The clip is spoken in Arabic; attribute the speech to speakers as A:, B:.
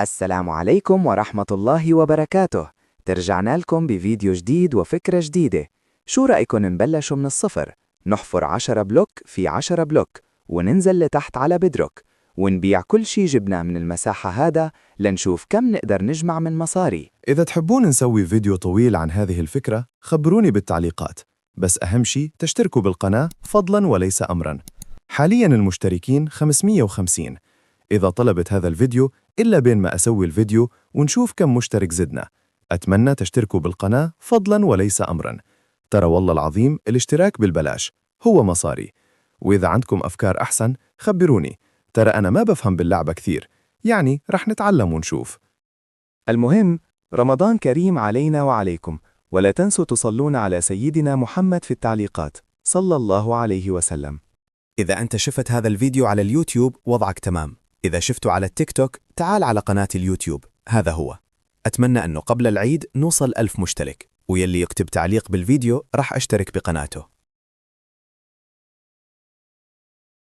A: السلام عليكم ورحمة الله وبركاته. ترجعنا لكم بفيديو جديد وفكرة جديدة. شو رأيكم نبلش من الصفر؟ نحفر 10 بلوك في 10 بلوك وننزل لتحت على بدروك ونبيع كل شي جبناه من المساحة هذا لنشوف كم نقدر نجمع من مصاري.
B: إذا تحبون نسوي فيديو طويل عن هذه الفكرة خبروني بالتعليقات، بس أهم شي تشتركوا بالقناة فضلاً وليس أمراً. حالياً المشتركين 550. إذا طلبت هذا الفيديو إلا بين ما أسوي الفيديو ونشوف كم مشترك زدنا. أتمنى تشتركوا بالقناة فضلاً وليس أمراً. ترى والله العظيم الاشتراك بالبلاش هو مصاري. وإذا عندكم أفكار أحسن خبروني، ترى أنا ما بفهم باللعبة كثير، يعني رح نتعلم ونشوف.
C: المهم، رمضان كريم علينا وعليكم، ولا تنسوا تصلون على سيدنا محمد في التعليقات صلى الله عليه وسلم.
D: إذا أنت شفت هذا الفيديو على اليوتيوب وضعك تمام، إذا شفته على التيك توك تعال على قناة اليوتيوب، هذا هو. أتمنى أنه قبل العيد نوصل 1000 مشترك، ويلي يكتب تعليق بالفيديو راح أشترك بقناته.